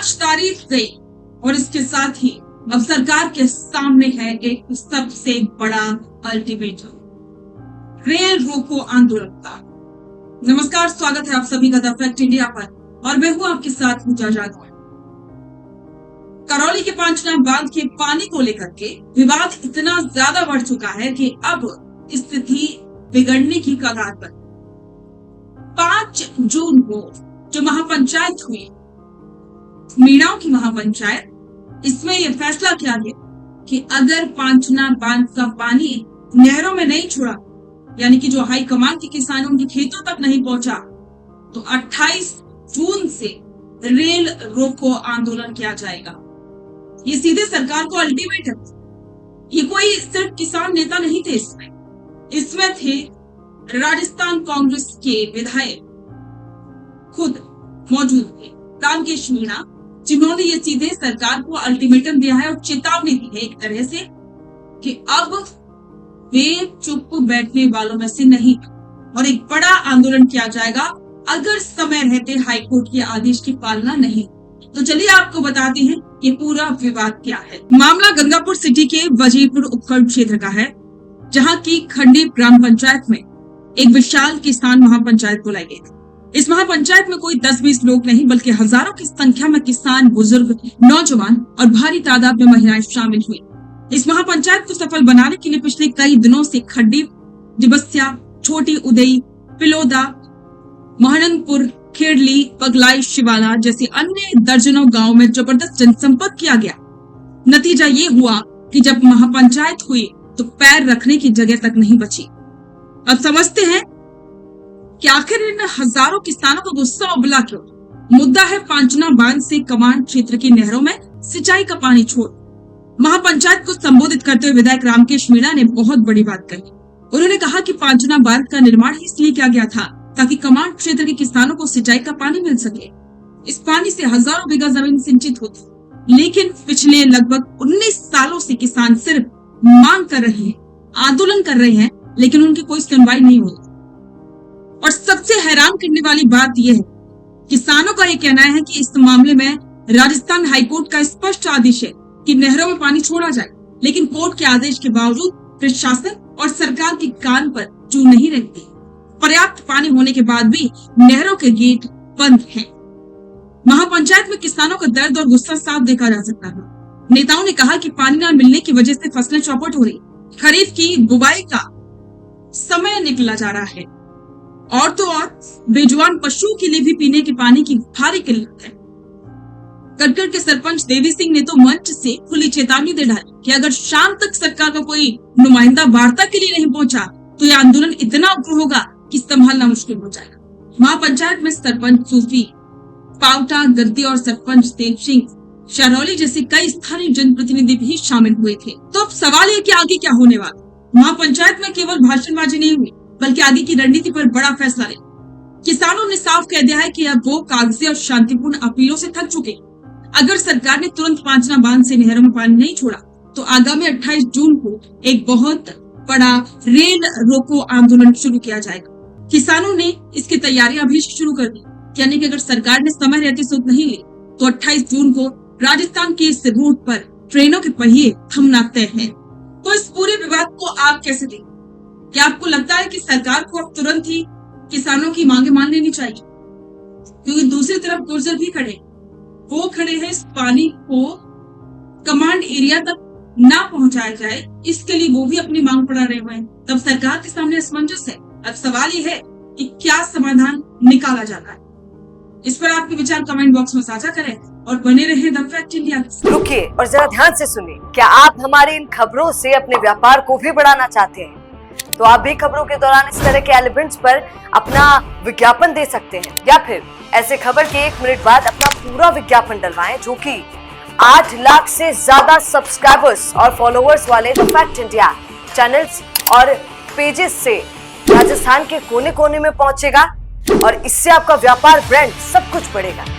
आज तारीख गई और इसके साथ ही अब सरकार के सामने है एक सबसे बड़ा अल्टीमेटम, रेल रोको आंदोलन का। नमस्कार, स्वागत है आप सभी का द फैक्ट इंडिया पर और मैं हूं आपके साथ पूजा जाधव। करौली के पांचनाम बांध के पानी को लेकर के विवाद इतना ज्यादा बढ़ चुका है कि अब स्थिति बिगड़ने की कगार पर। 5 जून को जो महापंचायत हुई, मीणाओं की महापंचायत, इसमें यह फैसला किया गया कि अगर पांचनाम बांध का पानी नहरों में नहीं छोड़ा, यानी कि जो हाई कमान के किसानों के खेतों तक नहीं पहुंचा, तो 28 जून से रेल रोको आंदोलन किया जाएगा। ये सीधे सरकार को अल्टीमेटम। ये कोई सिर्फ किसान नेता नहीं थे, इसमें थे राजस्थान कांग्रेस के विधायक खुद मौजूद थे, रामकेश मीणा, जिन्होंने ये सीधे सरकार को अल्टीमेटम दिया है और चेतावनी दी है एक तरह से कि अब वे चुप बैठने वालों में से नहीं और एक बड़ा आंदोलन किया जाएगा अगर समय रहते हाईकोर्ट के आदेश की पालना नहीं। तो चलिए आपको बताते हैं ये पूरा विवाद क्या है। मामला गंगापुर सिटी के वजीरपुर उपखंड क्षेत्र का है, जहां की खंडी ग्राम पंचायत में एक विशाल किसान महापंचायत बुलाई गई थी। इस महापंचायत में कोई 10-20 लोग नहीं बल्कि हजारों की संख्या में किसान, बुजुर्ग, नौजवान और भारी तादाद में महिलाएं शामिल हुई। इस महापंचायत को सफल बनाने के लिए पिछले कई दिनों से खड्डी, दिबस्या, छोटी उदई, पिलोदा, महानंदपुर, खेड़ली, पगलाई, शिवाला जैसे अन्य दर्जनों गांव में जबरदस्त जनसंपर्क किया गया। नतीजा ये हुआ कि जब महापंचायत हुई तो पैर रखने की जगह तक नहीं बची। अब समझते हैं कि आखिर इन हजारों किसानों का गुस्सा उबला क्यों। मुद्दा है पांचनाम बांध से कमान क्षेत्र की नहरों में सिंचाई का पानी छोड़। महापंचायत को संबोधित करते हुए विधायक रामकेश मीणा ने बहुत बड़ी बात कही। उन्होंने कहा कि पांचनाम बांध का निर्माण इसलिए किया गया था ताकि कमान क्षेत्र के किसानों को सिंचाई का पानी मिल सके। इस पानी से हजारों बीघा जमीन सिंचित होती, लेकिन पिछले लगभग 19 सालों से किसान सिर्फ मांग कर रहे हैं, आंदोलन कर रहे हैं, लेकिन उनकी कोई सुनवाई नहीं हुई। और सबसे हैरान करने वाली बात यह है, किसानों का यह कहना है कि इस मामले में राजस्थान हाईकोर्ट का स्पष्ट आदेश है कि नहरों में पानी छोड़ा जाए, लेकिन कोर्ट के आदेश के बावजूद प्रशासन और सरकार के कान पर जू नहीं रहती। पर्याप्त पानी होने के बाद भी नहरों के गेट बंद हैं। महापंचायत में किसानों का दर्द और गुस्सा साफ देखा जा सकता है। नेताओं ने कहा कि पानी न मिलने की वजह से फसलें चौपट हो रही, खरीफ की बुवाई का समय निकला जा रहा है और तो और बेजुबान पशुओं के लिए भी पीने के पानी की भारी किल्लत है। कटघर के सरपंच देवी सिंह ने तो मंच से खुली चेतावनी दे डाली कि अगर शाम तक सरकार का कोई नुमाइंदा वार्ता के लिए नहीं पहुंचा तो यह आंदोलन इतना उग्र होगा कि संभालना मुश्किल हो जाएगा। महापंचायत में सरपंच सूफी, पावटा, गद्दी और सरपंच देव सिंह, शरौली जैसे कई स्थानीय जनप्रतिनिधि भी शामिल हुए थे। तो अब सवाल है कि आगे क्या होने वाला। महापंचायत में केवल भाषणबाजी नहीं हुई बल्कि आगे की रणनीति पर बड़ा फैसला लिया। किसानों ने साफ कह दिया है कि अब वो कागजी और शांतिपूर्ण अपीलों से थक चुके। अगर सरकार ने तुरंत पांचनाम बांध से नहरों में पानी नहीं छोड़ा तो आगामी 28 जून को एक बहुत बड़ा रेल रोको आंदोलन शुरू किया जाएगा। किसानों ने इसकी तैयारियां भी शुरू कर दी, यानी कि अगर सरकार ने समय रहते सूद नहीं ली तो 28 जून को राजस्थान के इस रूट पर ट्रेनों के पहिए थमना तय है। तो इस पूरे विवाद को आप कैसे देखें? क्या आपको लगता है कि सरकार को अब तुरंत ही किसानों की मांगे मान लेनी चाहिए? क्योंकि दूसरी तरफ गुर्जर भी वो खड़े हैं इस पानी को कमांड एरिया तक ना पहुंचाया जाए, इसके लिए वो भी अपनी मांग बढ़ा रहे हुए हैं। तब सरकार के सामने असमंजस है। अब सवाल ये है कि क्या समाधान निकाला जाता है। इस पर आपके विचार कमेंट बॉक्स में साझा करें और बने रहें द फैक्ट इंडिया। रुकिए और जरा ध्यान से सुनिए। क्या आप हमारे इन खबरों से अपने व्यापार को भी बढ़ाना चाहते हैं? तो आप भी खबरों के दौरान इस तरह के एलिमेंट्स पर अपना विज्ञापन दे सकते हैं, या फिर ऐसे खबर के 1 मिनट बाद अपना पूरा विज्ञापन डलवाएं, जो कि 8 लाख से ज्यादा सब्सक्राइबर्स और फॉलोअर्स वाले द फैक्ट इंडिया चैनल्स और पेजेस से राजस्थान के कोने कोने में पहुंचेगा और इससे आपका व्यापार, ब्रांड सब कुछ बढ़ेगा।